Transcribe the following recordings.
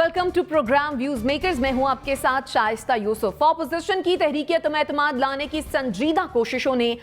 Welcome to program views makers. मैं हूं आपके साथ शाइस्ता यूसुफ। ऑपोजिशन की तहरीक-ए-एतमाद लाने की संजीदा कोशिशों ने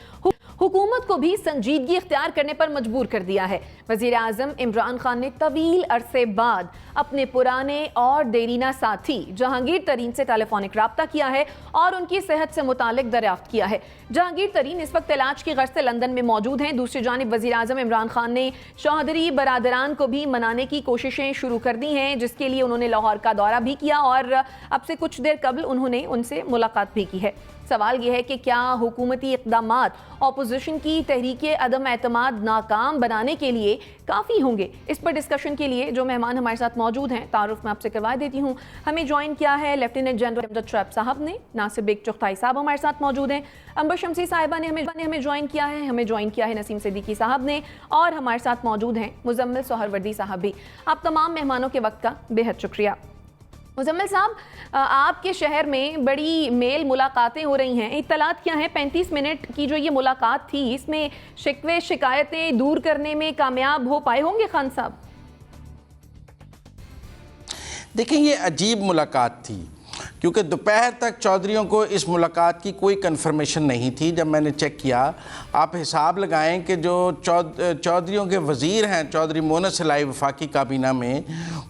हुकूमत को भी संजीदगी इख्तियार करने पर मजबूर कर दिया है। वजीर आजम इमरान खान ने तवील अरसे बाद अपने पुराने और देरीना साथी जहांगीर तरीन से टेलीफोनिक रब्ता किया है और उनकी सेहत से मुतालिक दरियाफ्त किया है। जहांगीर तरीन इस वक्त इलाज की गर्ज से लंदन में मौजूद हैं। दूसरी जानिब वजीर आजम इमरान खान ने चौधरी बरादरान को भी मनाने की कोशिशें शुरू कर दी हैं, जिसके लिए उन्होंने लाहौर का दौरा भी किया और अब से कुछ देर कबल उन्होंने उनसे मुलाकात भी की है। सवाल यह है कि क्या हुकूमती इक़दामात ऑपोजिशन की तहरीके अदम एतमाद नाकाम बनाने के लिए काफ़ी होंगे? इस पर डिस्कशन के लिए जो मेहमान हमारे साथ मौजूद हैं, तारुफ मैं आपसे करवा देती हूँ। हमें ज्वाइन किया है लेफ्टिनेंट जनरल अमजद शोएब साहब ने, नासिर बेग चुगताई साहब हमारे साथ मौजूद हैं, अंबर शमसी साहिबा ने हमें ज्वाइन किया है, नसीम सिद्दीकी साहब ने, और हमारे साथ मौजूद हैं मुजम्मिल सोहरवर्दी साहब भी। आप तमाम मेहमानों के वक्त का बेहद शुक्रिया। मुजम्मिल साहब, आपके शहर में बड़ी मेल मुलाकातें हो रही हैं, इत्तलात क्या हैं? 35 मिनट की जो ये मुलाकात थी, इसमें शिकवे शिकायतें दूर करने में कामयाब हो पाए होंगे खान साहब? देखिए, ये अजीब मुलाकात थी क्योंकि दोपहर तक चौधरियों को इस मुलाकात की कोई कंफर्मेशन नहीं थी। जब मैंने चेक किया, आप हिसाब लगाएं कि जो चौधरियों के वज़ीर हैं, चौधरी मोनस सलाई वफाकी काबीना में,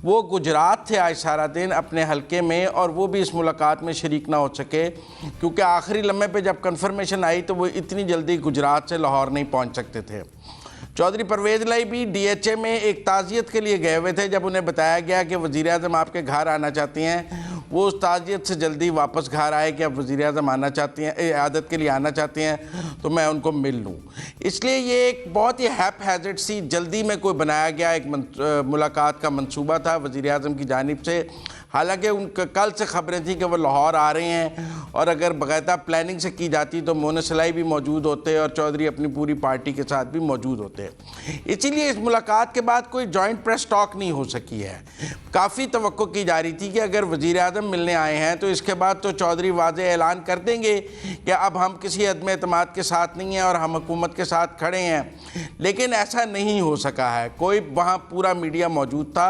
वो गुजरात थे आज सारा दिन अपने हलके में, और वो भी इस मुलाकात में शरीक ना हो सके क्योंकि आखिरी लम्हे पे जब कंफर्मेशन आई तो वो इतनी जल्दी गुजरात से लाहौर नहीं पहुँच सकते थे। चौधरी परवेज़ लाई भी DHA में एक ताज़ियत के लिए गए हुए थे। जब उन्हें बताया गया कि वज़ीर आज़म आपके घर आना चाहती हैं, वो उस ताज़ियत से जल्दी वापस घर आए कि अब वज़ीर आज़म आना चाहती हैं, इयादत के लिए आना चाहती हैं तो मैं उनको मिल लूँ। इसलिए ये एक बहुत ही हैप-हैज़र्ड सी जल्दी में कोई बनाया गया एक मुलाकात का मंसूबा था वज़ीर आज़म की जानिब से। हालांकि उनका कल से खबरें थी कि वो लाहौर आ रहे हैं, और अगर बाकायदा प्लानिंग से की जाती तो मोनस सलाई भी मौजूद होते और चौधरी अपनी पूरी पार्टी के साथ भी मौजूद होते। इसीलिए इस मुलाकात के बाद कोई जॉइंट प्रेस टॉक नहीं हो सकी है। काफ़ी तवक्को की जा रही थी कि अगर वज़ीर आज़म मिलने आए हैं तो इसके बाद तो चौधरी वाज़ेह ऐलान कर देंगे कि अब हम किसी अदम एतमाद के साथ नहीं हैं और हम हुकूमत के साथ खड़े हैं, लेकिन ऐसा नहीं हो सका है। कोई वहाँ पूरा मीडिया मौजूद था,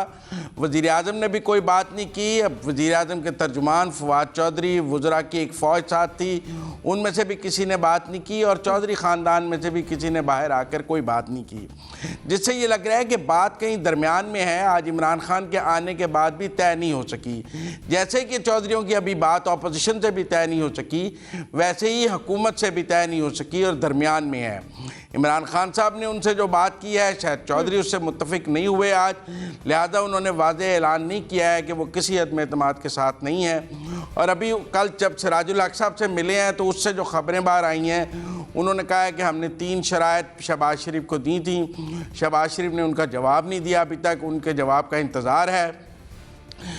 वज़ीर आज़म ने भी कोई बात नहीं की। अब वज़ीर आज़म के तर्जुमान फवाद चौधरी, वज़रा की एक फ़ौज साथ थी, उनमें से भी किसी ने बात नहीं की, और चौधरी ख़ानदान में से भी किसी ने बाहर आकर कोई बात नहीं की, जिससे ये लग रहा है कि बात कहीं दरमियान में है। आज इमरान खान के आने के बाद भी तय नहीं हो सकी। जैसे कि चौधरियों की अभी बात ऑपोजिशन से भी तय नहीं हो सकी, वैसे ही हुकूमत से भी तय नहीं हो सकी और दरमियान में है। इमरान खान साहब ने उनसे जो बात की है, शायद चौधरी उससे मुत्तफिक नहीं हुए आज, लिहाजा उन्होंने वाज़ेह ऐलान नहीं किया है कि वो किसी अदम एतमाद के साथ नहीं है। और अभी कल जब सिराजुल हक साहब से मिले हैं तो उससे जो खबरें बाहर आई हैं, उन्होंने कहा है कि हमने 3 शराइत शहबाज शरीफ को दी थी, शहबाज शरीफ ने उनका जवाब नहीं दिया अभी तक, उनके जवाब का इंतज़ार है।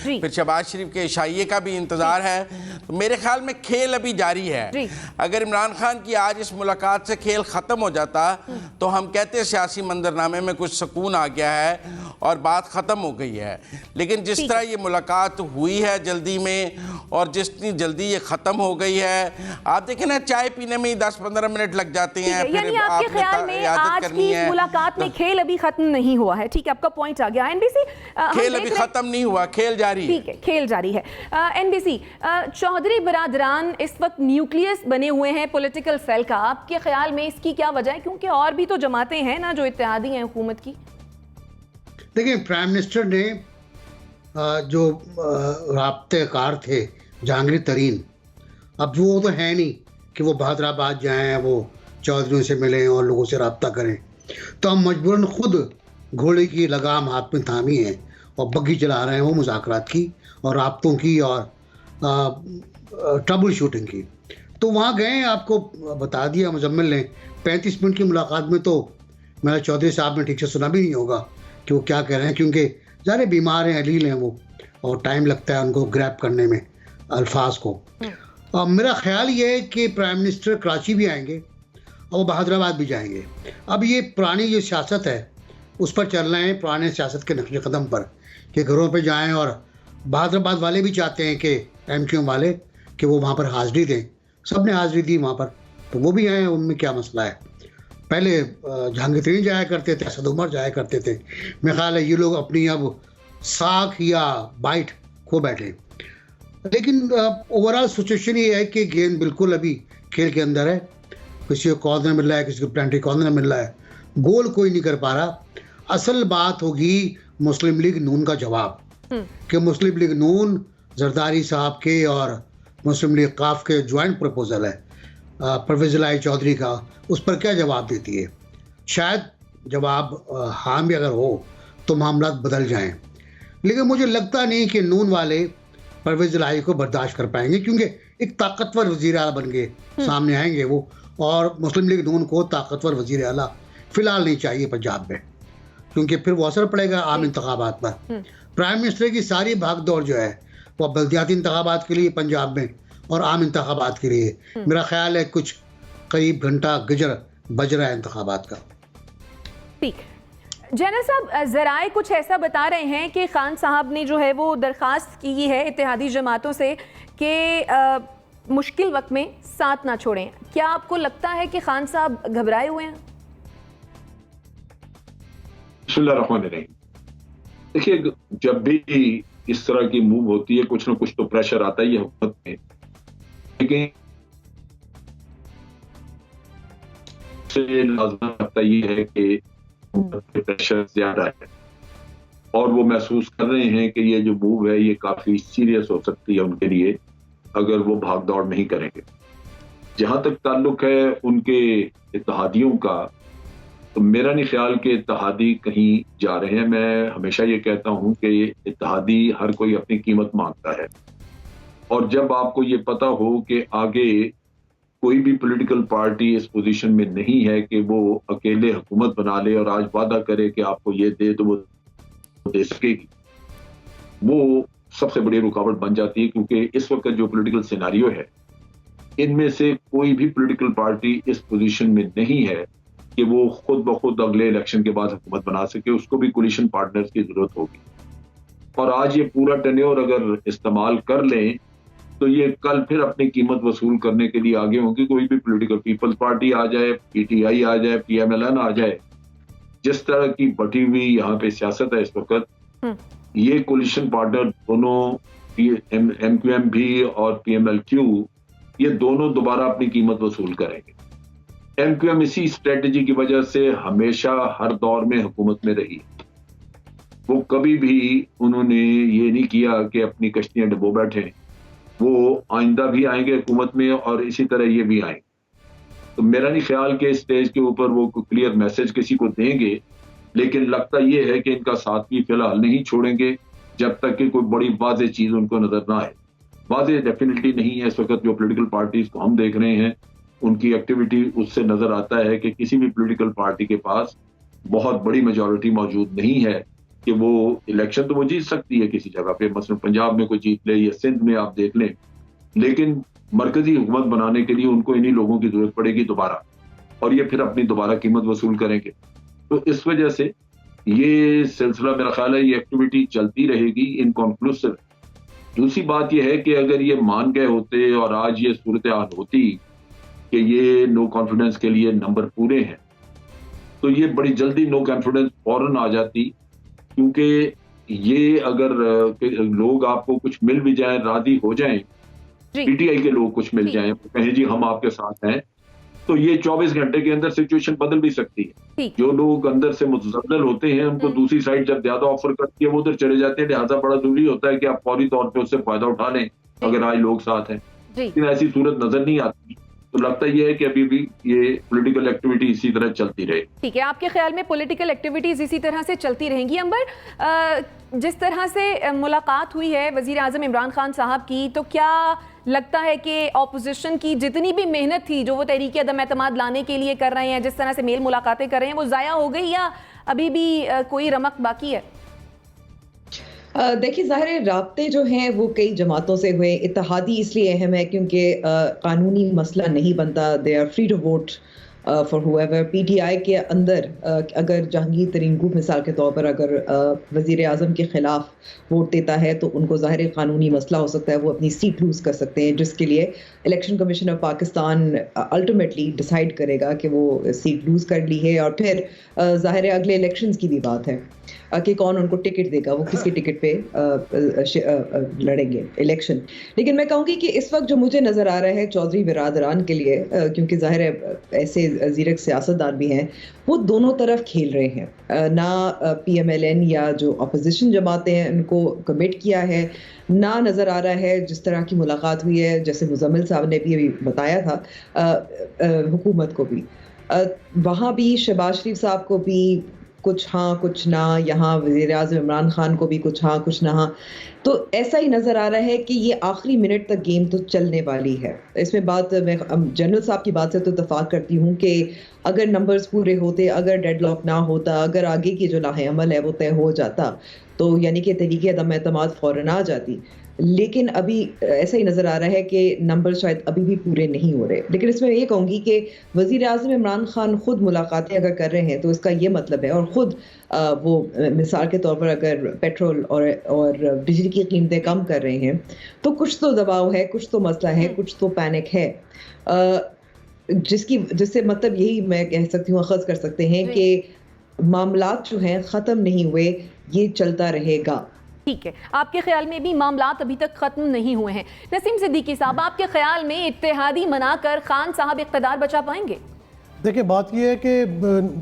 फिर शहबाज शरीफ के इशाइये का भी इंतज़ार है। तो मेरे ख्याल में खेल अभी जारी है। अगर इमरान खान की आज इस मुलाकात से खेल ख़त्म हो जाता तो हम कहते सियासी मंजरनामे में कुछ सुकून आ गया है और बात ख़त्म हो गई है, लेकिन जिस तरह ये मुलाकात हुई है जल्दी में, और जितनी जल्दी ये ख़त्म हो गई है, आप देखें ना, चाय पीने में ही 10-15 मिनट लग जाते हैं। यानी आपके ख्याल में आज की मुलाकात में खेल अभी ख़त्म नहीं हुआ है? ठीक है, आपका पॉइंट आ गया। NBC, खेल अभी ख़त्म नहीं हुआ, खेल जारी। ठीक है, खेल जारी है। NBC, चौधरी बरादरान इस वक्त न्यूक्लियस बने हुए हैं पॉलिटिकल सेल का। आपके ख्याल में इसकी क्या वजह है? क्योंकि और भी तो जमातें हैं ना जो इत्तेहादी हैं हुकूमत की। देखिए, प्राइम मिनिस्टर ने जो राब्तेकार थे जहांगीर तरीन, अब वो तो है नहीं कि वो बहादुराबाद जाएं, वो चौधरियों से मिलें और लोगों से रब्ता करें, तो हम मजबूरन खुद घोड़े की लगाम हाथ में थामी है और बग्घी चला रहे हैं वो मुज़ाकरात की और राब्तों की और ट्रबल शूटिंग की। तो वहाँ गए, आपको बता दिया मुजम्मिल ने, 35 मिनट की मुलाकात में तो मेरा चौधरी साहब ने ठीक से सुना भी नहीं होगा कि वो क्या कह रहे हैं, क्योंकि ज़्यादा बीमार हैं, अलील हैं वो, और टाइम लगता है उनको ग्रैब करने में अल्फाज को। मेरा ख्याल ये है कि प्राइम मिनिस्टर कराची भी आएंगे और वो बहादुराबाद भी जाएंगे। अब ये पुरानी जो सियासत है उस पर चल रहे हैं, पुराने सियासत के नक्शे कदम पर, कि घरों पे जाएं, और बहादुराबाद वाले भी चाहते हैं कि MQM वाले कि वो वहाँ पर हाज़िरी दें। सब ने हाज़िरी दी वहाँ पर, तो वो भी आए, उनमें क्या मसला है। पहले जहांगीर तरीन जाया करते थे, असद उमर जाया करते थे। मेरा ख्याल है ये लोग अपनी अब साख या बाइट वो बैठे। लेकिन ओवरऑल सिचुएशन ये है कि गेंद बिल्कुल अभी खेल के अंदर है, किसी को कॉर्नर मिल रहा है, किसी को पेनल्टी कॉर्नर मिल रहा है, गोल कोई नहीं कर पा रहा। असल बात होगी मुस्लिम लीग नून का जवाब, कि मुस्लिम लीग नून जरदारी साहब के और मुस्लिम लीग काफ के ज्वाइंट प्रपोजल है परवेज़ इलाही चौधरी का, उस पर क्या जवाब देती है। शायद जवाब हाँ भी अगर हो तो मामला बदल जाएं, लेकिन मुझे लगता नहीं कि नून वाले परवेज़ इलाही को बर्दाश्त कर पाएंगे, क्योंकि एक ताकतवर वज़ीर आला बन के सामने आएंगे वो, और मुस्लिम लीग नून को ताकतवर वज़ीर आला फिलहाल नहीं चाहिए पंजाब में, क्योंकि फिर वो असर पड़ेगा आम इंतखाबात पर। प्राइम मिनिस्टर की सारी भागदौड़ जो है वो बल्दियाती इंतखाबात के लिए पंजाब में और आम इंतखाबात के लिए, मेरा ख्याल है कुछ करीब घंटा गजर बज रहा है इंतखाबात का। ठीक, जैना साहब, ज़राए कुछ ऐसा बता रहे हैं कि खान साहब ने जो है वो दरख्वास्त की है इत्तेहादी जमातों से कि मुश्किल वक्त में साथ ना छोड़ें। क्या आपको लगता है कि खान साहब घबराए हुए हैं? बिस्मिल्लाहिर्रहमानिर्रहीम। देखिए, जब भी इस तरह की मूव होती है कुछ ना कुछ तो प्रेशर आता ही है हुकूमत में, लेकिन लाज़िम लगता ये है कि प्रेशर ज्यादा है और वो महसूस कर रहे हैं कि ये जो मूव है ये काफी सीरियस हो सकती है उनके लिए अगर वो भाग दौड़ नहीं करेंगे। जहां तक ताल्लुक है उनके इत्तेहादियों का, तो मेरा नहीं ख्याल कि इत्तेहादी कहीं जा रहे हैं। मैं हमेशा ये कहता हूं कि इत्तेहादी हर कोई अपनी कीमत मांगता है, और जब आपको ये पता हो कि आगे कोई भी पॉलिटिकल पार्टी इस पोजीशन में नहीं है कि वो अकेले हुकूमत बना ले और आज वादा करे कि आपको ये दे तो वो दे सकेगी, वो सबसे बड़ी रुकावट बन जाती है। क्योंकि इस वक्त जो पॉलिटिकल सिनेरियो है, इनमें से कोई भी पॉलिटिकल पार्टी इस पोजीशन में नहीं है कि वो खुद ब खुद अगले इलेक्शन के बाद हुकूमत बना सके, उसको भी कोलिशन पार्टनर्स की जरूरत होगी। और आज ये पूरा टेन्योर अगर इस्तेमाल कर लें तो ये कल फिर अपनी कीमत वसूल करने के लिए आगे होंगी। कोई भी पॉलिटिकल पीपल्स पार्टी आ जाए, पीटीआई आ जाए, पीएमएलएन आ जाए, जिस तरह की बटी हुई यहाँ पे सियासत है इस वक्त, ये कोलिशन पार्टनर दोनों एमक्यूएम भी और पीएमएलक्यू, ये दोनों दोबारा अपनी कीमत वसूल करेंगे। एमक्यूएम इसी स्ट्रेटेजी की वजह से हमेशा हर दौर में हुकूमत में रही। वो कभी भी उन्होंने ये नहीं किया कि अपनी कश्तियां डुबो बैठे, वो आइंदा भी आएंगे हुकूमत में और इसी तरह ये भी आएंगे। तो मेरा नहीं ख्याल कि स्टेज के ऊपर वो क्लियर मैसेज किसी को देंगे, लेकिन लगता ये है कि इनका साथ भी फिलहाल नहीं छोड़ेंगे जब तक कि कोई बड़ी वाज़ेह चीज उनको नजर ना आए। वाज़ेह डेफिनेटली नहीं है इस वक्त। जो पॉलिटिकल पार्टीज को हम देख रहे हैं उनकी एक्टिविटी, उससे नजर आता है कि किसी भी पॉलिटिकल पार्टी के पास बहुत बड़ी मेजॉरिटी मौजूद नहीं है कि वो इलेक्शन तो वो जीत सकती है किसी जगह पे, मसलन पंजाब में कोई जीत ले या सिंध में आप देख लें, लेकिन मरकजी हुकूमत बनाने के लिए उनको इन्हीं लोगों की जरूरत पड़ेगी दोबारा, और ये फिर अपनी दोबारा कीमत वसूल करेंगे। तो इस वजह से ये सिलसिला मेरा ख्याल है ये एक्टिविटी चलती रहेगी इनकॉन्क्लूसिव। दूसरी बात यह है कि अगर ये मान गए होते और आज ये सूरत हाल होती कि ये नो कॉन्फिडेंस के लिए नंबर पूरे हैं, तो ये बड़ी जल्दी नो कॉन्फिडेंस फौरन आ जाती। क्योंकि ये अगर लोग आपको कुछ मिल भी जाए, राजी हो जाएं, पीटीआई के लोग कुछ मिल जाएं, कहें जी हम आपके साथ हैं, तो ये 24 घंटे के अंदर सिचुएशन बदल भी सकती है। जो लोग अंदर से मुतज़ल्ज़ल होते हैं उनको दूसरी साइड जब ज्यादा ऑफर करती है वो उधर चले जाते हैं। लिहाजा बड़ा जरूरी होता है कि आप फौरी तौर पे उससे फायदा उठा लें अगर आज लोग साथ हैं, लेकिन ऐसी सूरत नजर नहीं आती। तो लगता यह है कि अभी भी ये पॉलिटिकल एक्टिविटी इसी तरह चलती रहे। ठीक है, आपके ख्याल में पॉलिटिकल एक्टिविटीज इसी तरह से चलती रहेंगी। अंबर, जिस तरह से मुलाकात हुई है वजीर आजम इमरान खान साहब की, तो क्या लगता है कि ऑपोजिशन की जितनी भी मेहनत थी जो वो तहरीक अदम एतमाद लाने के लिए कर रहे हैं, जिस तरह से मेल मुलाकातें कर रहे हैं, वो ज़ाया हो गई या अभी भी कोई रमक बाकी है? देखिए, ज़ाहिर है राब्ते जो हैं वो कई जमातों से हुए। इत्तेहादी इसलिए अहम है क्योंकि कानूनी मसला नहीं बनता, they are free to vote for whoever PTI के अंदर अगर जहांगीर तरीन ग्रुप मिसाल के तौर पर अगर वज़ीर आज़म के ख़िलाफ़ वोट देता है तो उनको ज़ाहिर कानूनी मसला हो सकता है, वो अपनी सीट लूज़ कर सकते हैं, जिसके लिए election commission of Pakistan ultimately decide करेगा कि वो सीट लूज़ कर ली है, और फिर ज़ाहिर अगले इलेक्शंस की भी बात है कि कौन उनको टिकट देगा, वो किसकी टिकट पे लड़ेंगे इलेक्शन। लेकिन मैं कहूँगी कि इस वक्त जो मुझे नज़र आ रहा है चौधरी बिरादरान के लिए, क्योंकि ज़ाहिर है ऐसे ज़ीरक सियासतदान भी हैं, वो दोनों तरफ खेल रहे हैं। ना PMLN या जो अपोजिशन जमातें हैं उनको कमिट किया है, ना नज़र आ रहा है जिस तरह की मुलाकात हुई है, जैसे मुजम्मिल साहब ने भी अभी बताया था हुकूमत को भी, वहाँ भी शहबाज शरीफ साहब को भी कुछ हाँ कुछ ना, यहाँ वज़ीर-ए-आज़म इमरान खान को भी कुछ हाँ कुछ ना। तो ऐसा ही नज़र आ रहा है कि ये आखिरी मिनट तक गेम तो चलने वाली है। इसमें बात मैं जनरल साहब की बात से तो इत्तफ़ाक़ करती हूँ कि अगर नंबर्स पूरे होते, अगर डेडलॉक ना होता, अगर आगे की जो लाहे अमल है वो तय हो जाता, तो यानी कि तहरीक अदम-ए-एतमाद फ़ौरन आ जाती। लेकिन अभी ऐसा ही नज़र आ रहा है कि नंबर शायद अभी भी पूरे नहीं हो रहे। लेकिन इसमें ये कहूँगी कि वज़ीर-ए-आज़म इमरान खान खुद मुलाकातें अगर कर रहे हैं तो इसका ये मतलब है, और ख़ुद वो मिसाल के तौर पर अगर पेट्रोल और बिजली की कीमतें कम कर रहे हैं तो कुछ तो दबाव है, कुछ तो मसला है, कुछ तो पैनिक है, जिससे मतलब यही मैं कह सकती हूँ, अख़ज़ कर सकते हैं कि मामलात जो हैं ख़त्म नहीं हुए, ये चलता रहेगा। ठीक है, आपके ख्याल में भी मामलात अभी तक ख़त्म नहीं हुए हैं। नसीम सिद्दीकी साहब, आपके ख्याल में इत्तेहादी बनाकर खान साहब इक़्तिदार बचा पाएंगे? देखिए, बात यह है कि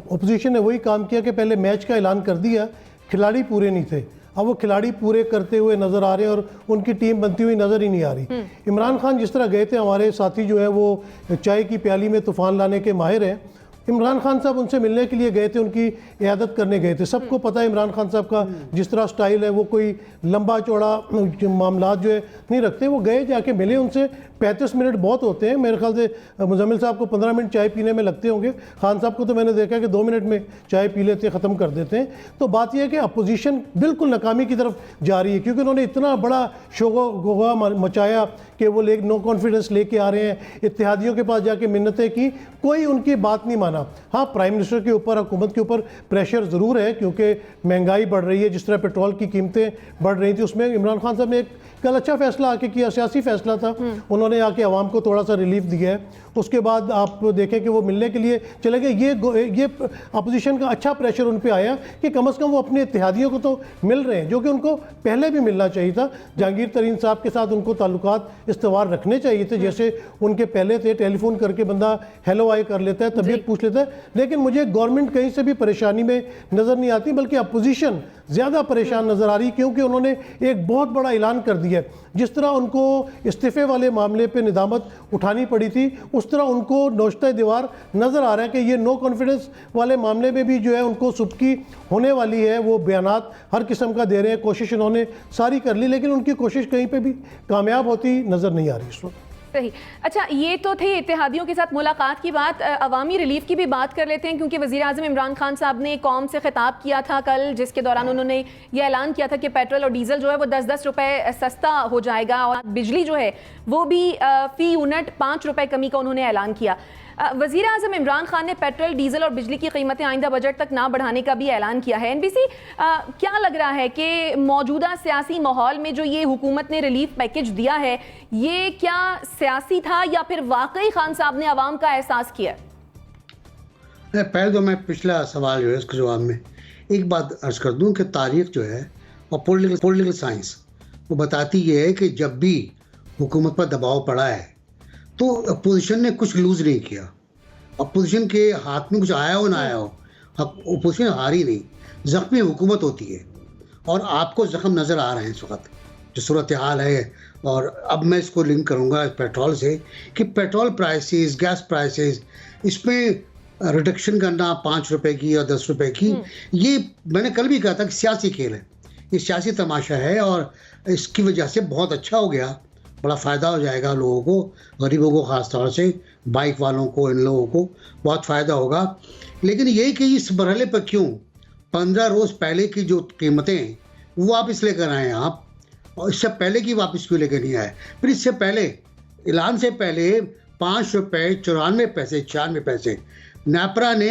अपोजिशन ने वही काम किया कि पहले मैच का ऐलान कर दिया, खिलाड़ी पूरे नहीं थे, अब वो खिलाड़ी पूरे करते हुए नज़र आ रहे हैं और उनकी टीम बनती हुई नज़र ही नहीं आ रही। इमरान खान जिस तरह गए थे, हमारे साथी जो है वो चाय की प्याली में तूफ़ान लाने के माहिर हैं। इमरान खान साहब उनसे मिलने के लिए गए थे, उनकी इयादत करने गए थे। सबको पता है इमरान खान साहब का जिस तरह स्टाइल है, वो कोई लंबा चौड़ा मामला जो है नहीं रखते। वो गए, जाके मिले उनसे। 35 मिनट बहुत होते हैं, मेरे ख्याल से मुजम्मिल साहब को 15 मिनट चाय पीने में लगते होंगे, खान साहब को तो मैंने देखा कि 2 मिनट में चाय पी लेते, ख़त्म कर देते हैं। तो बात यह है कि अपोजिशन बिल्कुल नाकामी की तरफ जा रही है, क्योंकि उन्होंने इतना बड़ा शोगो मचाया कि वो नो कॉन्फिडेंस लेके आ रहे हैं, इत्तेहादियों के पास जाके मिन्नतें की, कोई उनकी बात नहीं माना। हाँ, प्राइम मिनिस्टर के ऊपर, हुकूमत के ऊपर प्रेशर ज़रूर है, क्योंकि महंगाई बढ़ रही है, जिस तरह पेट्रोल की कीमतें बढ़ रही थी, उसमें इमरान खान साहब ने एक कल अच्छा फैसला आके किया, सियासी फैसला था, उन्होंने आके आवाम को थोड़ा सा रिलीफ दिया है। उसके बाद आप देखें कि वो मिलने के लिए चले गए। ये अपोजिशन का अच्छा प्रेशर उन पे आया कि कम से कम वो अपने इत्तेहादियों को तो मिल रहे हैं, जो कि उनको पहले भी मिलना चाहिए था। जहांगीर तरीन साहब के साथ उनको ताल्लुकात इस्तवार रखने चाहिए थे, जैसे उनके पहले थे। टेलीफोन करके बंदा हेलो आई कर लेता है, तबीयत पूछ लेता है। लेकिन मुझे गवर्नमेंट कहीं से भी परेशानी में नज़र नहीं आती, बल्कि अपोजिशन ज़्यादा परेशान नज़र आ रही, क्योंकि उन्होंने एक बहुत बड़ा ऐलान कर दिया। जिस तरह उनको इस्तीफ़े वाले मामले पे निदामत उठानी पड़ी थी, उस तरह उनको नोश्ता दीवार नज़र आ रहा है कि ये नो कॉन्फिडेंस वाले मामले में भी जो है उनको सुबकी होने वाली है। वो बयानात हर किस्म का दे रहे हैं, कोशिश उन्होंने सारी कर ली, लेकिन उनकी कोशिश कहीं पे भी कामयाब होती नज़र नहीं आ रही इस वक्त। सही। अच्छा, ये तो थे इत्तेहादियों के साथ मुलाकात की बात। अवामी रिलीफ की भी बात कर लेते हैं, क्योंकि वज़ीर आज़म इमरान खान साहब ने कौम से खिताब किया था कल, जिसके दौरान उन्होंने ये ऐलान किया था कि पेट्रोल और डीजल जो है वो 10-10 रुपये सस्ता हो जाएगा, और बिजली जो है वो भी फ़ी यूनिट 5 रुपये कमी का उन्होंने ऐलान किया। वज़ीर आज़म इमरान खान ने पेट्रोल, डीजल और बिजली की कीमतें आइंदा बजट तक ना बढ़ाने का भी ऐलान किया है। NBC, क्या लग रहा है कि मौजूदा सियासी माहौल में जो ये हुकूमत ने रिलीफ पैकेज दिया है, ये क्या सियासी था या फिर वाकई खान साहब ने आवाम का एहसास किया? पहले तो मैं पिछला सवाल जो है उसके जवाब में एक बात अर्ज कर दूं कि तारीख जो है और पॉलिटिकल साइंस वो बताती ये है कि जब भी हुकूमत पर दबाव पड़ा है तो अपोजिशन ने कुछ लूज़ नहीं किया। अपोजिशन के हाथ में कुछ आया हो ना आया हो, अपोजिशन हारी नहीं, ज़ख्मी हुकूमत होती है। और आपको ज़ख्म नज़र आ रहे हैं इस वक्त जो सूरत हाल है। और अब मैं इसको लिंक करूँगा पेट्रोल से कि पेट्रोल प्राइसेस, गैस प्राइसेस, इसमें रिडक्शन करना 5 रुपए की या 10 रुपए की, ये मैंने कल भी कहा था कि सियासी खेल है, ये सियासी तमाशा है। और इसकी वजह से बहुत अच्छा हो गया, बड़ा फ़ायदा हो जाएगा लोगों को, गरीबों को ख़ास तौर से, बाइक वालों को, इन लोगों को बहुत फ़ायदा होगा। लेकिन यही कि इस मरहले पर क्यों 15 रोज़ पहले की जो कीमतें हैं वो वापस लेकर आए आप, और इससे पहले की वापस क्यों लेकर नहीं आए? फिर इससे पहले ऐलान से पहले 5 रुपये 94 पैसे 96 पैसे नेपरा ने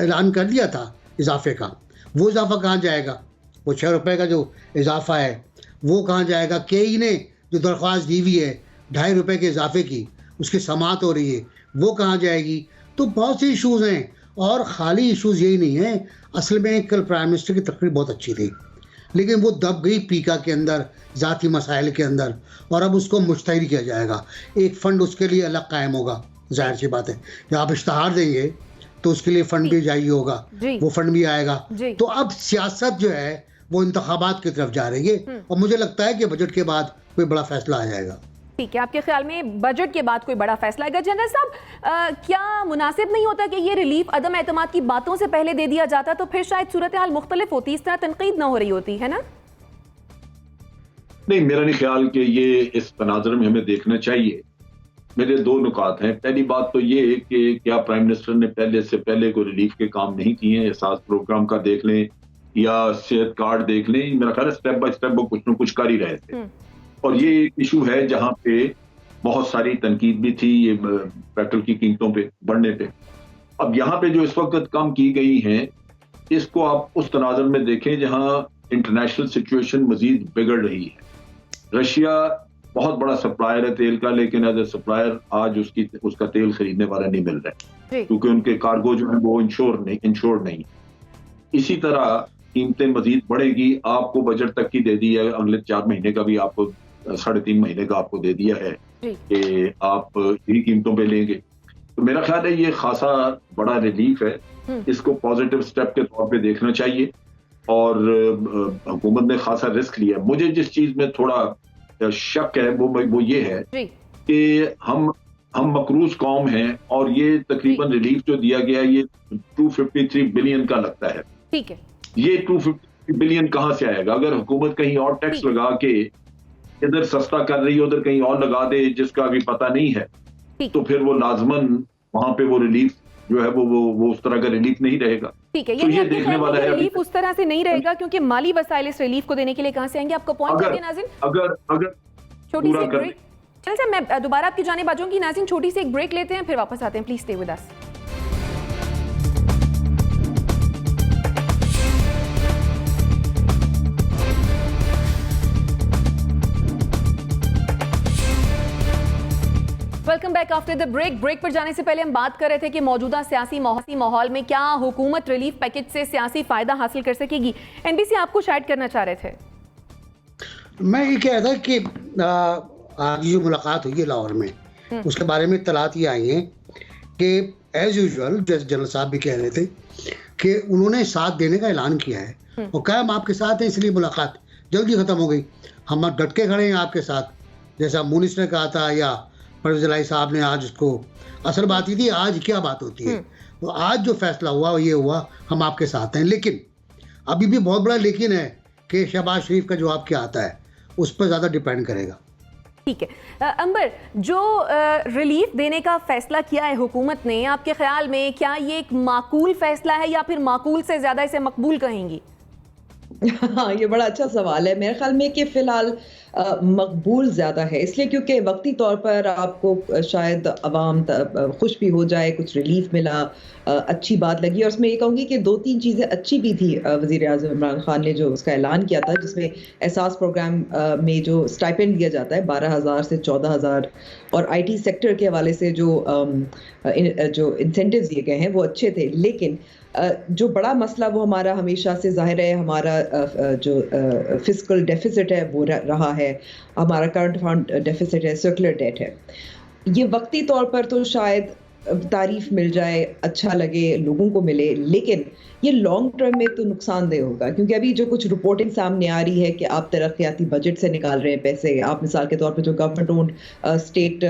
ऐलान कर दिया था इजाफे का, वो इजाफा कहाँ जाएगा? वो 6 रुपए का जो इजाफा है वो कहाँ जाएगा? केई ने जो दरख्वास्त दी हुई है 2.5 रुपए के इजाफे की, उसकी समाअत हो रही है, वो कहाँ जाएगी? तो बहुत से इशूज़ हैं, और ख़ाली इशूज़ यही नहीं है। असल में कल प्राइम मिनिस्टर की तकरीर बहुत अच्छी थी, लेकिन वो दब गई पीका के अंदर, ज़ाती मसाइल के अंदर, और अब उसको मुश्तहिर किया जाएगा। एक फ़ंड उसके लिए अलग कायम होगा, जाहिर सी बात है। जब आप इश्तहार देंगे तो उसके लिए फ़ंड भी चाहिए होगा, वो फ़ंड भी आएगा। तो अब सियासत जो है वो इंतखाबात की तरफ जा रही है, और मुझे लगता है कि बजट के बाद कोई बड़ा फैसला आ जाएगा। ठीक है, आपके ख्याल में बजट के बाद कोई बड़ा फैसला आएगा? जनरल साहब, क्या मुनासिब नहीं होता कि ये रिलीफ अदम एतमाद की बातों से पहले दे दिया जाता, तो फिर शायद सूरत हाल मुख्तलिफ होती, इस तरह तनकीद ना हो रही होती, है ना? नहीं, मेरा नहीं ख्याल कि ये इस तनाज़ुर में हमें देखना चाहिए। मेरे 2 नुकात हैं। पहली बात तो ये कि क्या प्राइम मिनिस्टर ने पहले से पहले कोई रिलीफ के काम नहीं किए हैं? एहसास प्रोग्राम का देख लें या सेहत कार्ड देख लें, मेरा ख्याल है स्टेप बाय स्टेप वो कुछ न कुछ कर ही रहे थे। और ये एक इशू है जहां पे बहुत सारी तनकीद भी थी ये पेट्रोल की कीमतों पे बढ़ने पे। अब यहाँ पे जो इस वक्त कम की गई हैं, इसको आप उस तनाज़ुर में देखें जहां इंटरनेशनल सिचुएशन मजीद बिगड़ रही है। रशिया बहुत बड़ा सप्लायर है तेल का, लेकिन एज ए सप्लायर आज उसका तेल खरीदने वाला नहीं मिल रहा है, क्योंकि उनके कार्गो जो है वो इंश्योर नहीं। इसी तरह कीमतें मजीद बढ़ेगी। आपको बजट तक की दे दी है, अगले 4 महीने का भी आपको 3.5 महीने का आपको दे दिया है कि आप यही कीमतों पे लेंगे। तो मेरा ख्याल है ये खासा बड़ा रिलीफ है, इसको पॉजिटिव स्टेप के तौर पे देखना चाहिए। और हुकूमत ने खासा रिस्क लिया। मुझे जिस चीज में थोड़ा शक है वो ये है कि हम मकरूज कौम हैं, और ये तकरीबन रिलीफ जो दिया गया है ये 253 बिलियन का लगता है। ठीक है, ये 250 बिलियन कहाँ से आएगा? अगर हुकूमत कहीं और टैक्स लगा के इधर सस्ता कर रही है, उधर कहीं और लगा दे जिसका अभी पता नहीं है, तो फिर वो लाजमन वहां पे वो रिलीफ जो है वो उस तरह का रिलीफ नहीं रहेगा। ठीक है, तो ये देखने वाला है। रिलीफ उस तरह से नहीं रहेगा क्योंकि माली वसाइल इस रिलीफ को देने के लिए कहां से आएंगे? आपका पॉइंट है नाज़िन। अगर छोटी सी ब्रेक, चल सर मैं दोबारा आपकी जानिब आ जाऊंगी। नाज़िन, छोटी सी एक ब्रेक लेते हैं, फिर वापस आते हैं। Please stay with us. Welcome back after the break. Break पर जाने से पहले हम बात कर रहे थे कि मौजूदा सियासी माहौल में क्या हुकूमत रिलीफ पैकेज से सियासी फायदा हासिल कर सकेगी। एनबीसी आपको शायद करना चाह रहे थे। मैं ये कह रहा था कि आज जो मुलाकात हुई है लाहौर में, उसके बारे में इत्तलात ये आई हैं कि एज यूजुअल, जैसे जनरल साहब भी कह रहे थे, कि उन्होंने साथ देने का ऐलान किया है और कहा हम आपके साथ हैं, इसलिए मुलाकात जल्दी ख़त्म हो गई। हम डट के खड़े हैं आपके साथ, जैसा मुनिस ने कहा था या परवेज़ इलाही साहब ने आज उसको। असल बात ये थी, आज क्या बात होती है, तो आज जो फैसला हुआ ये हुआ, हम आपके साथ हैं। लेकिन अभी भी बहुत बड़ा लेकिन है कि शहबाज शरीफ का जवाब क्या आता है, उस पर ज़्यादा डिपेंड करेगा। ठीक है अंबर, जो रिलीफ देने का फैसला किया है हुकूमत ने, आपके ख्याल में क्या ये एक माकूल फैसला है या फिर माकूल से ज़्यादा इसे मकबूल कहेंगी? हाँ, ये बड़ा अच्छा सवाल है। मेरे ख्याल में कि फिलहाल मकबूल ज़्यादा है, इसलिए क्योंकि वक्ती तौर पर आपको शायद अवाम खुश भी हो जाए, कुछ रिलीफ मिला, अच्छी बात लगी। और उसमें ये कहूँगी कि 2-3 चीज़ें अच्छी भी थी। वज़ीर आज़म इमरान खान ने जो उसका ऐलान किया था, जिसमें एहसास प्रोग्राम में जो स्टाइपेंड दिया जाता है 12,000 से 14,000, और IT सेक्टर के हवाले से जो इंसेंटिव्स दिए गए हैं वो अच्छे थे। लेकिन जो बड़ा मसला वो हमारा हमेशा से ज़ाहिर है, हमारा जो फिस्कल डेफिसिट है वो रहा है, हमारा करंट फंड डेफिसिट है, सर्कुलर डेट है। ये वक्ती तौर पर तो शायद तारीफ मिल जाए, अच्छा लगे, लोगों को मिले, लेकिन ये लॉन्ग टर्म में तो नुकसानदेह होगा। क्योंकि अभी जो कुछ रिपोर्टिंग सामने आ रही है कि आप तरक्याती बजट से निकाल रहे हैं पैसे। आप मिसाल के तौर पे जो गवर्नमेंट ओन्ड स्टेट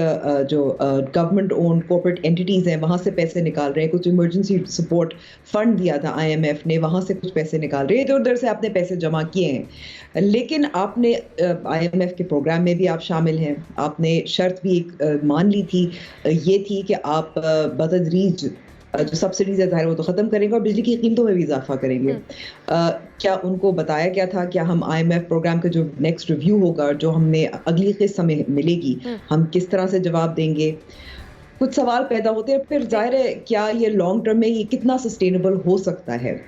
जो गवर्नमेंट ओन्ड कॉर्पोरेट एंटिटीज़ हैं वहाँ से पैसे निकाल रहे हैं। कुछ इमरजेंसी सपोर्ट फंड दिया था IMF ने, वहाँ से कुछ पैसे निकाल रहे हैं। इधर उधर से आपने पैसे जमा किए हैं, लेकिन आपने IMF के प्रोग्राम में भी आप शामिल हैं। आपने शर्त भी एक मान ली थी, ये थी कि आप बतदरीज जो सब्सिडीज है वो तो ख़त्म करेंगे और बिजली की कीमतों में भी इजाफा करेंगे। क्या उनको बताया गया था? क्या हम IMF प्रोग्राम का जो नेक्स्ट रिव्यू होगा, जो हमें अगली किस्त हमें मिलेगी, हम किस तरह से जवाब देंगे? कुछ सवाल पैदा होते हैं। फिर जाहिर है क्या ये लॉन्ग टर्म में ये कितना सस्टेनेबल हो सकता है।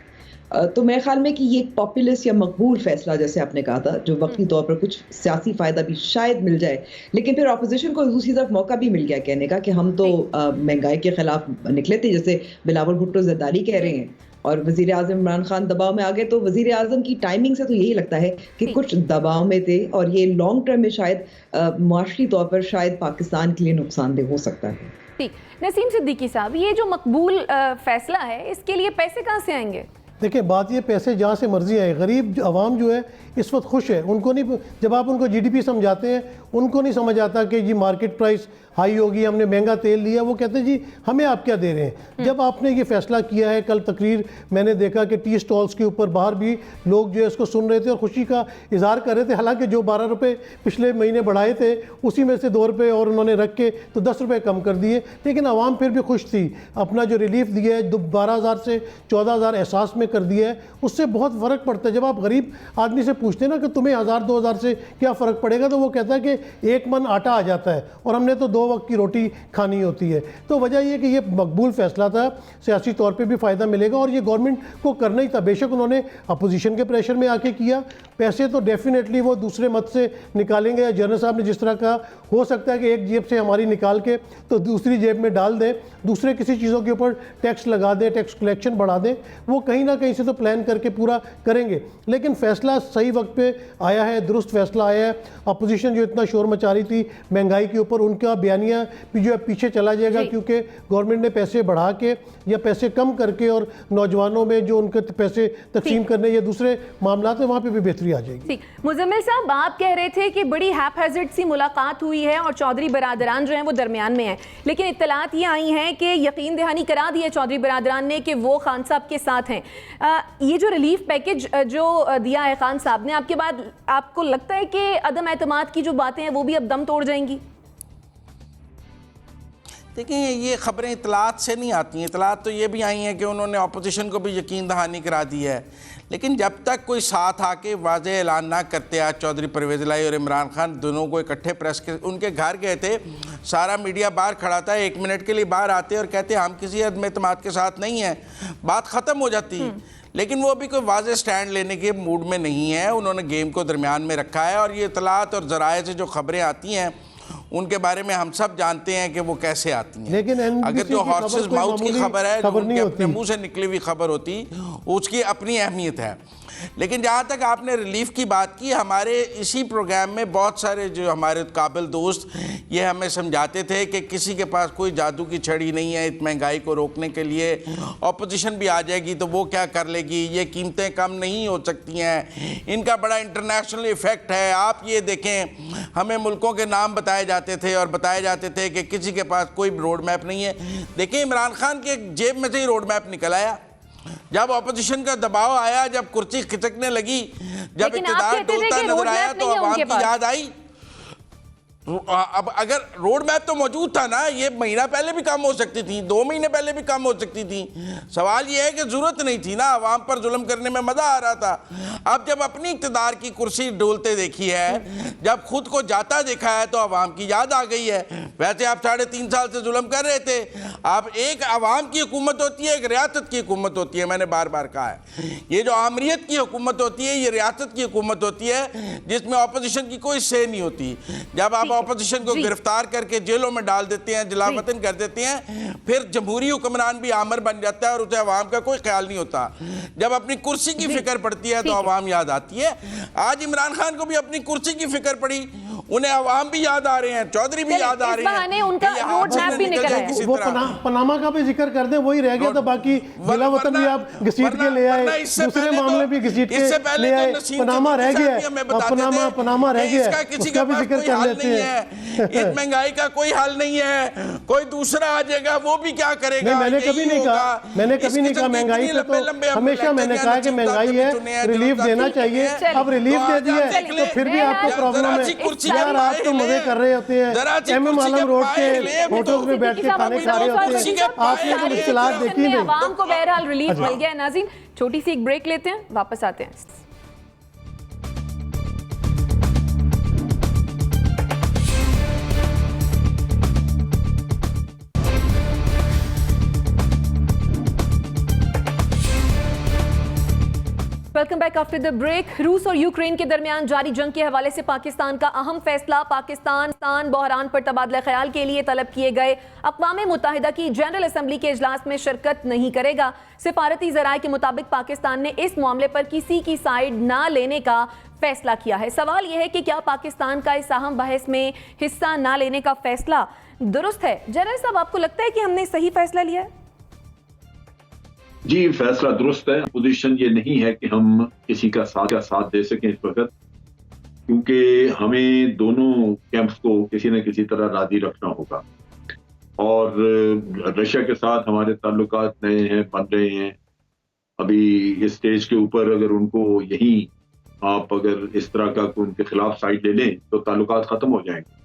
तो मेरे ख्याल में कि ये एक पॉपुलिस्ट या मकबूल फैसला जैसे आपने कहा था, जो वक्ती तौर पर कुछ सियासी फायदा भी शायद मिल जाए, लेकिन फिर ऑपोजिशन को दूसरी तरफ मौका भी मिल गया कहने का कि हम तो महंगाई के खिलाफ निकले थे, जैसे बिलावल भुट्टो ज़रदारी कह रहे हैं, और वज़ीर आज़म इमरान खान दबाव में आ गए। तो वज़ीर आज़म की टाइमिंग से तो यही लगता है कि कुछ दबाव में थे, और ये लॉन्ग टर्म में शायद माशरी तौर पर शायद पाकिस्तान के लिए नुकसानदेह हो सकता है। ठीक, नसीम सिद्दीकी साहब, ये जो मकबूल फैसला है, इसके लिए पैसे कहाँ से आएंगे? देखिए, बात ये पैसे जहाँ से मर्जी आए, गरीब आवाम जो है इस वक्त खुश है। उनको नहीं, जब आप उनको जीडीपी समझाते हैं, उनको नहीं समझ आता कि जी मार्केट प्राइस हाई होगी, हमने महंगा तेल लिया। वो कहते हैं जी हमें आप क्या दे रहे हैं। जब आपने ये फैसला किया है, कल तकरीर मैंने देखा कि टी स्टॉल्स के ऊपर बाहर भी लोग जो है इसको सुन रहे थे और खुशी का इजहार कर रहे थे। हालांकि जो 12 रुपये पिछले महीने बढ़ाए थे, उसी में से 2 रुपये और उन्होंने रख के तो 10 रुपये कम कर दिए, लेकिन आवाम फिर भी खुश थी। अपना जो रिलीफ दिया है 12,000 से 14,000 एहसास में कर दिया है, उससे बहुत फ़र्क पड़ता है। जब आप गरीब आदमी से पूछते हैं ना कि तुम्हें 1,000-2,000 से क्या फ़र्क पड़ेगा, तो वो कहता है कि 1 मन आटा आ जाता है और हमने तो 2 वक्त की रोटी खानी होती है। तो वजह यह कि ये मकबूल फैसला था, सियासी तौर पे भी फ़ायदा मिलेगा और ये गवर्नमेंट को करना ही था। बेशक उन्होंने अपोजिशन के प्रेशर में आके किया, पैसे तो डेफिनेटली वो दूसरे मत से निकालेंगे, या जनरल साहब ने जिस तरह का, हो सकता है कि एक जेब से हमारी निकाल के तो दूसरी जेब में डाल दें, दूसरे किसी चीज़ों के ऊपर टैक्स लगा दें, टैक्स कलेक्शन बढ़ा दें। वो कहीं ना कहीं से तो प्लान करके पूरा करेंगे, लेकिन फ़ैसला सही वक्त पे आया है, दुरुस्त फैसला आया है। अपोजिशन जो इतना शोर मचा रही थी महंगाई के ऊपर, उनका बयानिया भी जो है पीछे चला जाएगा, क्योंकि गवर्नमेंट ने पैसे बढ़ा के या पैसे कम करके और नौजवानों में जो उनके पैसे तकसीम करने या दूसरे मामला है, वहाँ पर भी बेहतरी आ जाएगी। मुजम्मिल साहब, आप कह रहे थे कि बड़ी हैपहैज़र्ड सी मुलाकात हुई है और चौधरी बरादरान जो हैं वो दरमियान में हैं, लेकिन इत्तलात ये आई हैं कि यकीन दहानी करा दी है चौधरी बरादरान ने कि वो खान साहब के साथ हैं। ये जो रिलीफ पैकेज जो दिया है खान साहब ने, आपके बाद आपको लगता है कि अदम एतमाद की जो बातें हैं वो भी अब दम तोड़ जाएंगी? देखिए, ये खबरें इतलात से नहीं आती हैं। इतलात तो ये भी आई हैं कि उन्होंने अपोजिशन को भी यकीन दहानी करा दी है, लेकिन जब तक कोई साथ आके वाज़ेह ऐलान ना करते। आज चौधरी परवेज़ इलाही और इमरान खान दोनों को इकट्ठे प्रेस के उनके घर गए थे, सारा मीडिया बाहर खड़ा था, 1 मिनट के लिए बाहर आते और कहते हम किसी अदम एतमाद के साथ नहीं हैं, बात ख़त्म हो जाती। लेकिन वो अभी कोई वाज़ेह स्टैंड लेने के मूड में नहीं है। उन्होंने गेम को दरमियान में रखा है, और ये इतलात और ज़राए से जो खबरें आती हैं उनके बारे में हम सब जानते हैं कि वो कैसे आती हैं। लेकिन अगर जो हॉर्सेस माउथ की खबर है, जो उनके अपने मुंह से निकली हुई खबर होती, उसकी अपनी अहमियत है। लेकिन जहाँ तक आपने रिलीफ की बात की, हमारे इसी प्रोग्राम में बहुत सारे जो हमारे काबिल दोस्त ये हमें समझाते थे कि किसी के पास कोई जादू की छड़ी नहीं है इस महंगाई को रोकने के लिए। ऑपोजिशन भी आ जाएगी तो वो क्या कर लेगी, ये कीमतें कम नहीं हो सकती हैं, इनका बड़ा इंटरनेशनल इफेक्ट है। आप ये देखें, हमें मुल्कों के नाम बताए जाते थे और बताए जाते थे कि किसी के पास कोई रोड मैप नहीं है। देखिए, इमरान खान के जेब में से ही रोड मैप निकल आया। जब ऑपोजिशन का दबाव आया, जब कुर्सी खिसकने लगी, जब इक़्तिदार डोलता नजर आया, तो अवाम की याद आई। अब अगर रोड मैप तो मौजूद था ना, ये महीना पहले भी कम हो सकती थी, 2 महीने पहले भी कम हो सकती थी। सवाल ये है कि ज़रूरत नहीं थी ना, आवाम पर जुल्म करने में मज़ा आ रहा था। अब जब अपनी इक़्तिदार की कुर्सी डोलते देखी है, जब खुद को जाता देखा है, तो आवाम की याद आ गई है। वैसे आप 3.5 साल से जुल्म कर रहे थे। अब एक आवाम की हुकूमत होती है, एक रियासत की हुकूमत होती है। मैंने बार बार कहा है, ये जो आमरीत की हुकूमत होती है, ये रियासत की हुकूमत होती है, जिसमें अपोजिशन की कोई से नहीं होती। जब आप ऑपोजिशन को गिरफ्तार करके जेलों में डाल देते हैं, जलावतन कर देते हैं, फिर जमहूरी हुक्मरान भी आमर बन जाता है और उसे अवाम का कोई ख्याल नहीं होता। जब अपनी कुर्सी की फिक्र पड़ती है तो अवाम याद आती है। आज इमरान खान को भी अपनी कुर्सी की फिक्र पड़ी, उन्हें अवाम भी याद आ रहे हैं, चौधरी भी याद आ रहे हैं। उनका रोड मैप भी निकल आया। वो पनामा का भी जिक्र कर दें, वही रह गया था। बाकी जिला वतन भी आप घसीट के ले आए, दूसरे मामले भी घसीट के ले आए। पनामा रह गया है, पनामा रह गया है, उसका भी जिक्र कर लेते हैं। इस महंगाई का कोई हल नहीं है, कोई दूसरा आ जाएगा, वो भी क्या करेगा। नहीं, मैंने कभी नहीं कहा महंगाई पे, तो हमेशा मैंने कहा कि महंगाई है, रिलीफ देना चाहिए। अब रिलीफ दे दिया है तो फिर भी आपको प्रॉब्लम है। यार, आप तो मजे कर रहे होते हैं, एमएम आलम रोड के होटल्स में बैठ के खाने खा रहे होते हैं, आपने तो मुश्किलात देखी नहीं। आवाम को बहरहाल रिलीफ मिल गया है। नाज़रीन, छोटी सी एक ब्रेक लेते हैं, वापस आते हैं। Welcome back after the break. रूस और यूक्रेन के दरमियान जारी जंग के हवाले से पाकिस्तान का अहम फैसला। पाकिस्तान बहरान पर तबादला ख्याल के लिए तलब किए गए अक़वाम मुत्तहिदा की जनरल असम्बली के इजलास में शिरकत नहीं करेगा। सिफारती ज़राए के मुताबिक पाकिस्तान ने इस मामले पर किसी की साइड ना लेने का फैसला किया है। सवाल यह है कि क्या पाकिस्तान का इस अहम बहस में हिस्सा ना लेने का फैसला दुरुस्त है? जनरल साहब, आपको लगता है कि हमने सही फैसला लिया है? जी, फैसला दुरुस्त है। पोजीशन ये नहीं है कि हम किसी का साथ दे सकें इस वक्त, क्योंकि हमें दोनों कैंप्स को किसी न किसी तरह राजी रखना होगा। और रशिया के साथ हमारे ताल्लुकात नए हैं, बन रहे हैं। अभी इस स्टेज के ऊपर अगर उनको यही आप अगर इस तरह का उनके खिलाफ साइड ले लें तो ताल्लुकात खत्म हो जाएंगे।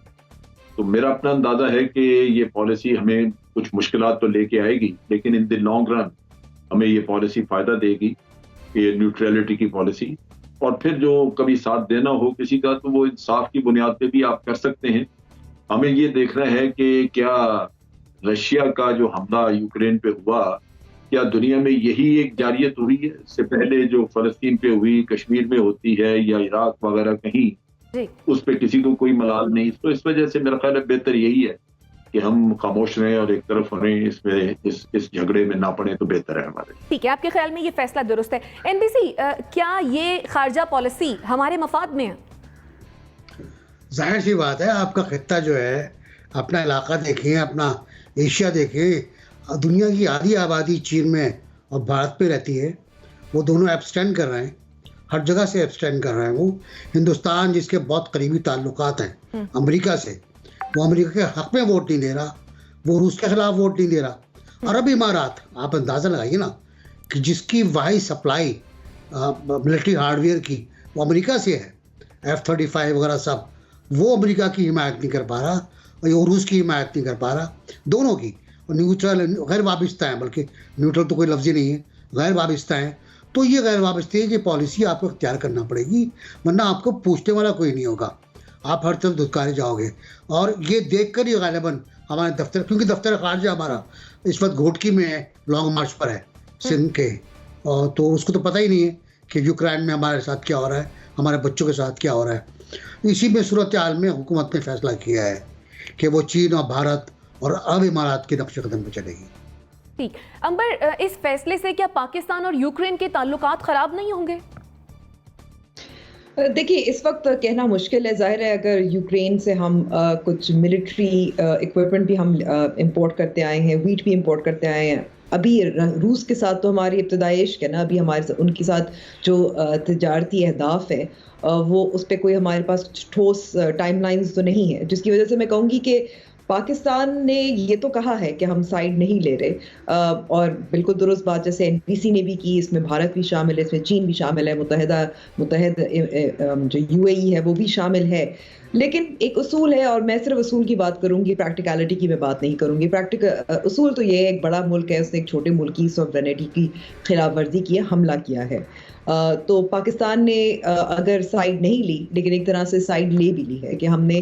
तो मेरा अपना अंदाजा है कि ये पॉलिसी हमें कुछ मुश्किलात तो लेके आएगी, लेकिन इन द लॉन्ग रन हमें ये पॉलिसी फायदा देगी, ये न्यूट्रलिटी की पॉलिसी। और फिर जो कभी साथ देना हो किसी का तो वो इंसाफ की बुनियाद पे भी आप कर सकते हैं। हमें ये देखना है कि क्या रशिया का जो हमला यूक्रेन पे हुआ, क्या दुनिया में यही एक जारियत हुई है? इससे पहले जो फलस्तीन पे हुई, कश्मीर में होती है या इराक वगैरह कहीं, उस पे किसी को कोई मलाल नहीं। तो इस वजह से मेरा ख्याल है बेहतर यही है कि हम खामोश रहें और एक तरफ रहें, इसमें इस झगड़े में ना पड़े तो बेहतर है हमारे। ठीक है, आपके ख्याल में ये फैसला दुरुस्त है। एनबीसी, क्या ये खारजा पॉलिसी हमारे मफाद में है? जाहिर सी बात है, आपका खित्ता जो है, अपना इलाका देखें, अपना एशिया देखें, दुनिया की आधी आबादी चीन में और भारत पे रहती है। वो दोनों एब्सटेंड कर रहे हैं, हर जगह से एब्सटेंड कर रहे हैं। वो हिंदुस्तान जिसके बहुत करीबी ताल्लुकात हैं अमेरिका से, वो अमेरिका के हक में वोट नहीं दे रहा, वो रूस के खिलाफ वोट नहीं दे रहा। अरब इमारात, आप अंदाज़ा लगाइए ना कि जिसकी वाही सप्लाई मिलिट्री हार्डवेयर की वो अमेरिका से है, F-35 वगैरह सब, वो अमेरिका की हिमायत नहीं कर पा रहा और ये रूस की हिमायत नहीं कर पा रहा, दोनों की। और न्यूट्रल, गैर वाबिस्ता है, बल्कि न्यूट्रल तो कोई लफ्ज़ ही नहीं है, गैर वाबिस्ता है। तो ये गैर वाबिस्ते की पॉलिसी आपको इख्तियार करना पड़ेगी, वरना आपको पूछने वाला कोई नहीं होगा, आप हर तरफ धुतकारे जाओगे। और ये देख कर ही गालिबन हमारे दफ्तर, क्योंकि दफ्तर खारजा हमारा इस वक्त घोटकी में है, लॉन्ग मार्च पर है सिंध के, और तो उसको तो पता ही नहीं है कि यूक्रेन में हमारे साथ क्या हो रहा है, हमारे बच्चों के साथ क्या हो रहा है। इसी में सूरत हाल में हुकूमत ने फैसला किया है कि वो चीन और भारत और अरब इमारात के नक्शे कदम पर चलेगी। ठीक, अंबर, इस फैसले से क्या पाकिस्तान और यूक्रेन के ताल्लुकात खराब नहीं होंगे? देखिए, इस वक्त कहना मुश्किल है। जाहिर है अगर यूक्रेन से हम कुछ मिलिट्री इक्विपमेंट भी हम इंपोर्ट करते आए हैं, व्हीट भी इंपोर्ट करते आए हैं। अभी रूस के साथ तो हमारी इब्तदाई इश्क है ना, अभी हमारे उनके साथ जो तिजारती अहदाफ है वो उस पर कोई हमारे पास ठोस टाइमलाइंस तो नहीं है, जिसकी वजह से मैं कहूँगी कि पाकिस्तान ने ये तो कहा है कि हम साइड नहीं ले रहे, और बिल्कुल दुरुस्त बात जैसे एनबीसी ने भी की, इसमें भारत भी शामिल है, इसमें चीन भी शामिल है, मुत्तहिद जो यूएई है वो भी शामिल है। लेकिन एक उसूल है, और मैं सिर्फ उसूल की बात करूंगी, प्रैक्टिकलिटी की मैं बात नहीं करूंगी। उसूल तो ये है, एक बड़ा मुल्क है, उसने एक छोटे मुल्क की सॉवरेनिटी की खिलाफ वर्जी की है, हमला किया है। तो पाकिस्तान ने अगर साइड नहीं ली, लेकिन एक तरह से साइड ले भी ली है कि हमने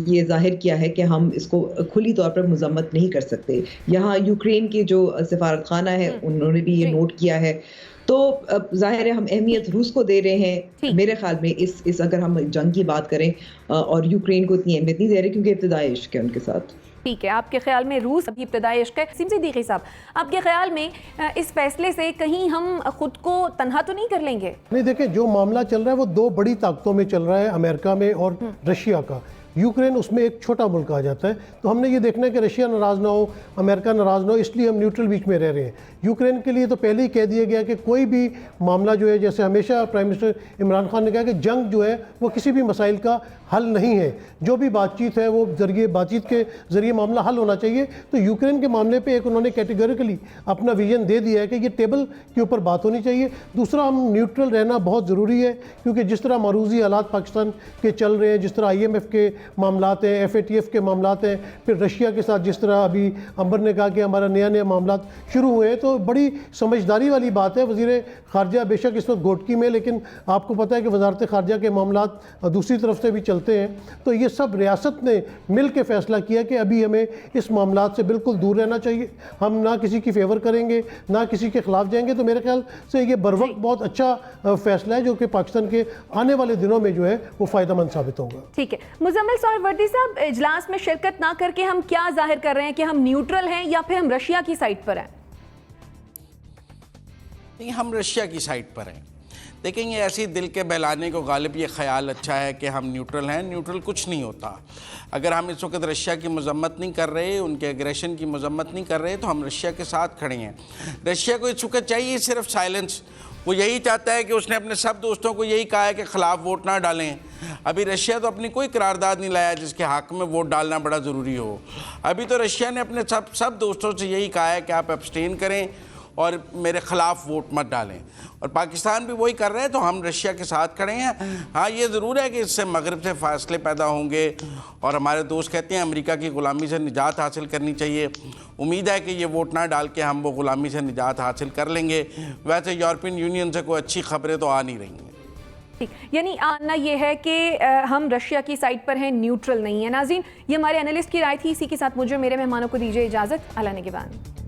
ये जाहिर किया है कि हम इसको खुली तौर पर मजम्मत नहीं कर सकते। यहाँ यूक्रेन के जो सफारत खाना है उन्होंने भी ये नोट किया है। तो जाहिर है हम अहमियत रूस को दे रहे हैं। मेरे ख्याल में इस अगर हम जंग की बात करें, और यूक्रेन को इतनी अहमियत नहीं दे रहे क्योंकि इब्तिदाई इश्क है उनके साथ। ठीक है, आपके ख्याल में रूस अभी इब्तिदाई इश्क है। सिद्दीकी साहब, आपके ख्याल में इस फैसले से कहीं हम खुद को तन्हा तो नहीं कर लेंगे? नहीं, देखें, जो मामला चल रहा है वो दो बड़ी ताकतों में चल रहा है, अमेरिका में और रशिया का। यूक्रेन उसमें एक छोटा मुल्क आ जाता है। तो हमने ये देखना है कि रशिया नाराज़ ना हो, अमेरिका नाराज़ ना हो, इसलिए हम न्यूट्रल बीच में रह रहे हैं। यूक्रेन के लिए तो पहले ही कह दिया गया कि कोई भी मामला जो है, जैसे हमेशा प्राइम मिनिस्टर इमरान खान ने कहा कि जंग जो है वो किसी भी मसाइल का हल नहीं है, जो भी बातचीत है वो बातचीत के ज़रिए मामला हल होना चाहिए। तो यूक्रेन के मामले पे एक उन्होंने कैटेगोरिकली अपना विजन दे दिया है कि ये टेबल के ऊपर बात होनी चाहिए। दूसरा, हम न्यूट्रल रहना बहुत ज़रूरी है, क्योंकि जिस तरह मारूजी हालात पाकिस्तान के चल रहे हैं, जिस तरह IMF के मामलात हैं, FATF के मामलात हैं, फिर रशिया के साथ जिस तरह अभी अंबर ने कहा कि हमारा नया नया मामलात शुरू हुए हैं, तो बड़ी समझदारी वाली बात है। वज़ीर ख़ारजा बेशक इस वक्त घोटकी में, लेकिन आपको पता है कि वजारत ख़ारजा के मामलात दूसरी तरफ से भी चलते हैं। तो ये सब रियासत ने मिल के फ़ैसला किया कि अभी हमें इस मामलात से बिल्कुल दूर रहना चाहिए, हम ना किसी की फेवर करेंगे ना किसी के ख़िलाफ़ जाएंगे। तो मेरे ख्याल से ये बरवक्त बहुत अच्छा फ़ैसला है जो कि पाकिस्तान के आने वाले दिनों में जो है वो फ़ायदेमंद साबित होगा। ठीक है, मुजम्मिल सोहरावर्दी साहब, इजलास में शिरकत ना करके हम क्या जाहिर कर रहे हैं कि हम न्यूट्रल हैं या फिर हम रशिया की साइड पर हैं? नहीं, हम रशिया की साइड पर हैं। देखें, ये ऐसी दिल के बहलाने को गालिब ये ख्याल अच्छा है कि हम न्यूट्रल हैं। न्यूट्रल कुछ नहीं होता। अगर हम इस वक्त रशिया की मजम्मत नहीं कर रहे, उनके एग्रेशन की मजम्मत नहीं कर रहे, तो हम रशिया के साथ खड़े हैं। रशिया को इस वक्त चाहिए सिर्फ साइलेंस। वो यही चाहता है कि उसने अपने सब दोस्तों को यही कहा है कि ख़िलाफ़ वोट ना डालें। अभी रशिया तो अपनी कोई करारदाद नहीं लाया जिसके हक़ में वोट डालना बड़ा ज़रूरी हो। अभी तो रशिया ने अपने सब दोस्तों से यही कहा है कि आप एब्सटेन करें और मेरे ख़िलाफ़ वोट मत डालें, और पाकिस्तान भी वही कर रहे हैं। तो हम रशिया के साथ खड़े हैं। हाँ, ये ज़रूर है कि इससे मगरब से फासले पैदा होंगे, और हमारे दोस्त कहते हैं अमेरिका की ग़ुलामी से निजात हासिल करनी चाहिए। उम्मीद है कि ये वोट ना डाल के हम वो ग़ुलामी से निजात हासिल कर लेंगे। वैसे यूरोपियन यूनियन से कोई अच्छी खबरें तो आ नहीं रही हैं। ठीक, यानी आना ये है कि हम रशिया की साइड पर हैं, न्यूट्रल नहीं है। नाज़रीन, ये हमारे एनालिस्ट की राय थी। इसी के साथ मुझे मेरे मेहमानों को दीजिए इजाज़त। अल्लाह ने के बाद।